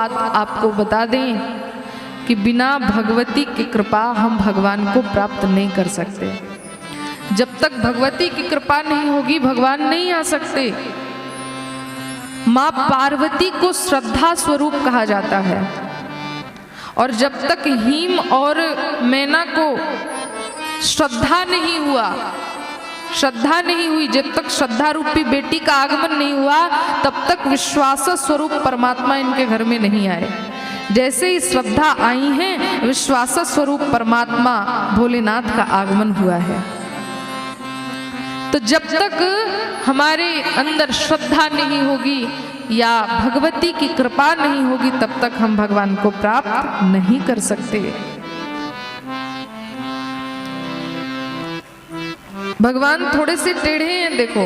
बात आपको बता दें कि बिना भगवती की कृपा हम भगवान को प्राप्त नहीं कर सकते। जब तक भगवती की कृपा नहीं होगी भगवान नहीं आ सकते। माँ पार्वती को श्रद्धा स्वरूप कहा जाता है, और जब तक हिम और मैना को श्रद्धा नहीं हुई, जब तक श्रद्धा रूपी बेटी का आगमन नहीं हुआ, तब तक विश्वास स्वरूप परमात्मा इनके घर में नहीं आए। जैसे ही श्रद्धा आई है, विश्वास स्वरूप परमात्मा भोलेनाथ का आगमन हुआ है। तो जब तक हमारे अंदर श्रद्धा नहीं होगी या भगवती की कृपा नहीं होगी, तब तक हम भगवान को प्राप्त नहीं कर सकते। भगवान थोड़े से टेढ़े हैं, देखो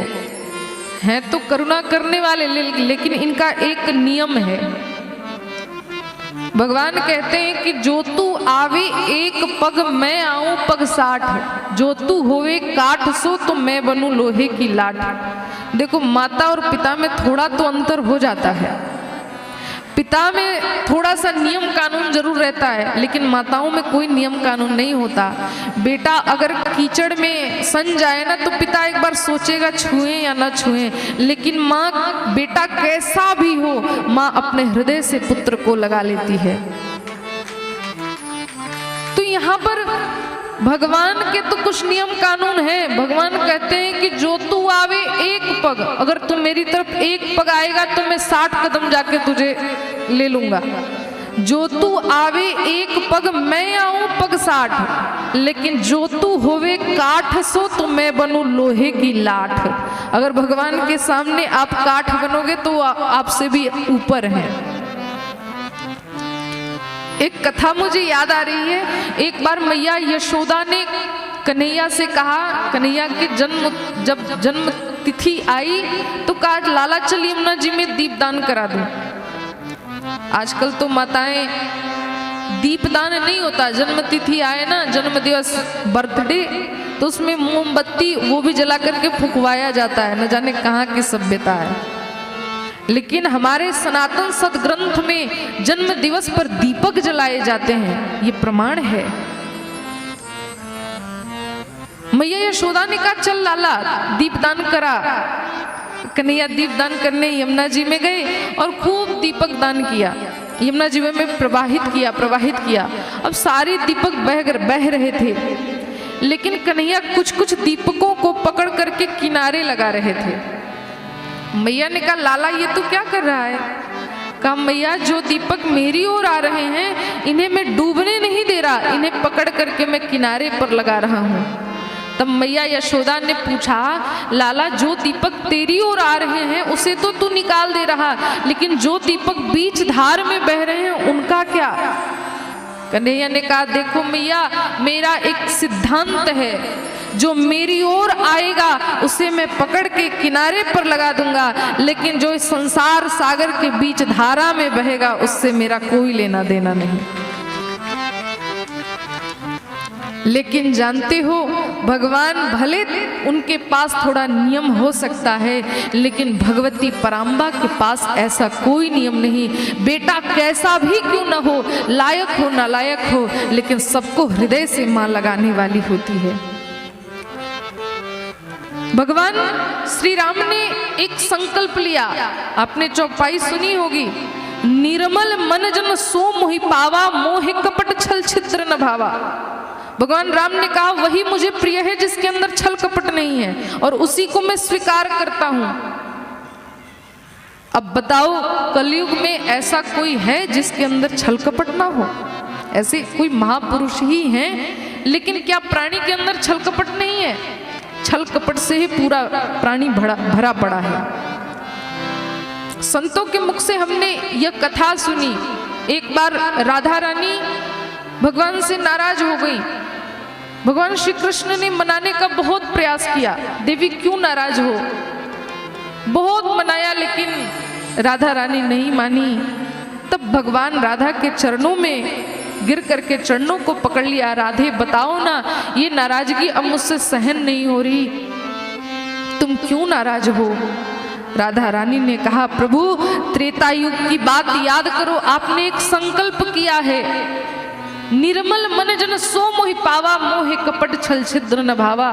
हैं तो करुणा करने वाले, लेकिन इनका एक नियम है। भगवान कहते हैं कि जो तू आवे एक पग मैं आऊं पग 60, जो तू होवे काठ सो तो मैं बनूं लोहे की लाठ। देखो माता और पिता में थोड़ा तो अंतर हो जाता है। पिता में थोड़ा सा नियम कानून जरूर रहता है, लेकिन माताओं में कोई नियम कानून नहीं होता। बेटा अगर कीचड़ में सन जाए ना, तो पिता एक बार सोचेगा छुएं या ना छुएं, लेकिन माँ, बेटा कैसा भी हो, माँ अपने हृदय से पुत्र को लगा लेती है। तो यहाँ पर भगवान के तो कुछ नियम कानून है। भगवान कहते हैं कि जो तू आवे एक पग, अगर तू मेरी तरफ एक पग आएगा तो मैं 60 कदम जाके तुझे ले लूंगा। जो तू आवे एक पग मैं आऊं पग 60, लेकिन जो तू होवे काठ सो तो मैं बनूं लोहे की लाठ। अगर भगवान के सामने आप काठ बनोगे तो आपसे भी ऊपर हैं। एक कथा मुझे याद आ रही है। एक बार मैया यशोदा ने कन्हैया से कहा, कन्हैया के जब जन्म तिथि आई तो कहा लाला चल यमुना जी में दीपदान करा दूं। आजकल तो माताएं दीपदान नहीं होता, जन्म तिथि आए ना, जन्म दिवस बर्थडे, तो उसमें मोमबत्ती वो भी जला करके फुकवाया जाता है। न जाने कहाँ की सभ्यता है। लेकिन हमारे सनातन सदग्रंथ में जन्म दिवस पर दीपक जलाए जाते हैं, ये प्रमाण है। मैया यशोदा ने कहा चल लाला दीपदान करा। कन्हैया दीपदान करने यमुना जी में गए और खूब दीपक दान किया, यमुना जी में प्रवाहित किया। अब सारे दीपक बह रहे थे, लेकिन कन्हैया कुछ दीपकों को पकड़ करके किनारे लगा रहे थे। मैया ने कहा लाला ये तू क्या कर रहा है? कहा मैया जो दीपक मेरी ओर आ रहे हैं इन्हें मैं डूबने नहीं दे रहा, इन्हें पकड़ करके मैं किनारे पर लगा रहा हूँ। तब मैया यशोदा ने पूछा लाला जो दीपक तेरी ओर आ रहे हैं उसे तो तू निकाल दे रहा, लेकिन जो दीपक बीच धार में बह रहे हैं उनका क्या? कन्हैया ने कहा देखो मैया मेरा एक सिद्धांत है, जो मेरी ओर आएगा उसे मैं पकड़ के किनारे पर लगा दूंगा, लेकिन जो इस संसार सागर के बीच धारा में बहेगा उससे मेरा कोई लेना देना नहीं। लेकिन जानते हो भगवान भले उनके पास थोड़ा नियम हो सकता है, लेकिन भगवती पराम्बा के पास ऐसा कोई नियम नहीं। बेटा कैसा भी क्यों न हो, लायक हो नालायक हो, लेकिन सबको हृदय से मां लगाने वाली होती है। भगवान श्री राम ने एक संकल्प लिया, आपने चौपाई सुनी होगी, निर्मल मन जन सो मोहि पावा, मोहि कपट छल छिद्र न भावा। भगवान राम ने कहा वही मुझे प्रिय है जिसके अंदर छल कपट नहीं है, और उसी को मैं स्वीकार करता हूं। अब बताओ कलयुग में ऐसा कोई है जिसके अंदर छल कपट ना हो? ऐसे कोई महापुरुष ही हैं, लेकिन क्या प्राणी के अंदर छल कपट नहीं है? छल कपट से ही पूरा प्राणी भरा पड़ा है। संतों के मुख से हमने यह कथा सुनी। एक बार राधा रानी भगवान से नाराज हो गई। भगवान श्री कृष्ण ने मनाने का बहुत प्रयास किया, देवी क्यों नाराज हो? बहुत मनाया, लेकिन राधा रानी नहीं मानी। तब भगवान राधा के चरणों में गिर करके चरणों को पकड़ लिया, राधे बताओ ना, ये नाराजगी अब मुझसे सहन नहीं हो रही, तुम क्यों नाराज हो? राधा रानी ने कहा, प्रभु त्रेता युग की बात याद करो, आपने एक संकल्प किया है, निर्मल मन जन सो मोहि पावा, मोहे कपट छल छिद्र न भावा।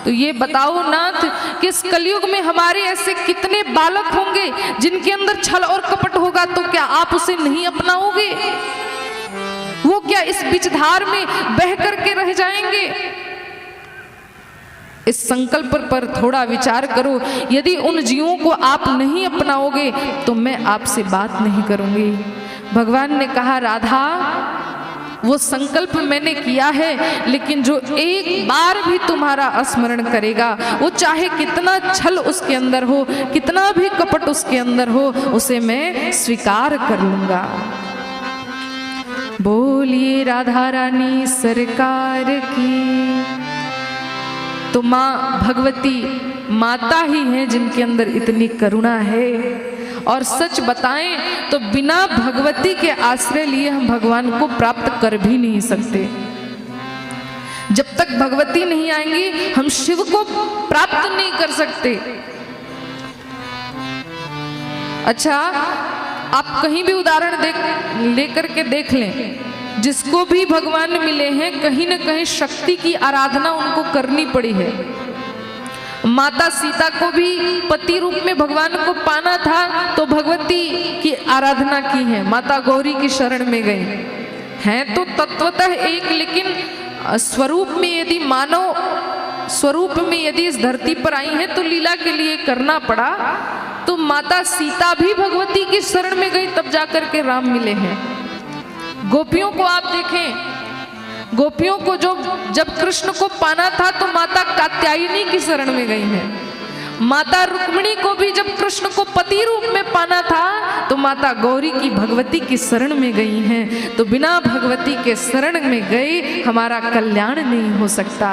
तो ये बताओ नाथ कि इस कलयुग में हमारे ऐसे कितने बालक होंगे जिनके अंदर छल और कपट होगा, तो क्या आप उसे नहीं अपनाओगे? वो क्या इस बीचधार में बह करके रह जाएंगे? इस संकल्प पर थोड़ा विचार करो। यदि उन जीवों को आप नहीं अपनाओगे तो मैं आपसे बात नहीं करूंगी। भगवान ने कहा, राधा वो संकल्प मैंने किया है, लेकिन जो एक बार भी तुम्हारा स्मरण करेगा, वो चाहे कितना छल उसके अंदर हो, कितना भी कपट उसके अंदर हो, उसे मैं स्वीकार कर लूंगा। बोलिए राधा रानी सरकार की। तो माँ भगवती माता ही है जिनके अंदर इतनी करुणा है। और सच बताएं तो बिना भगवती के आश्रय लिए हम भगवान को प्राप्त कर भी नहीं सकते। जब तक भगवती नहीं आएंगी हम शिव को प्राप्त नहीं कर सकते। अच्छा, आप कहीं भी उदाहरण लेकर के देख लें, जिसको भी भगवान मिले हैं कहीं न कहीं शक्ति की आराधना उनको करनी पड़ी है। माता सीता को भी पति रूप में भगवान को पाना था तो भगवती की आराधना की है, माता गौरी की शरण में गए हैं तो तत्वतः एक, लेकिन स्वरूप में यदि मानव स्वरूप में यदि इस धरती पर आई है तो लीला के लिए करना पड़ा। तो माता सीता भी भगवती की शरण में गई, तब जाकर के राम मिले हैं। गोपियों को आप देखें, गोपियों को जब कृष्ण को पाना था तो माता कात्यायनी की शरण में गई हैं। माता रुक्मिणी को भी जब कृष्ण को पति रूप में पाना था तो माता गौरी की भगवती की शरण में गई हैं। तो बिना भगवती के शरण में गए हमारा कल्याण नहीं हो सकता।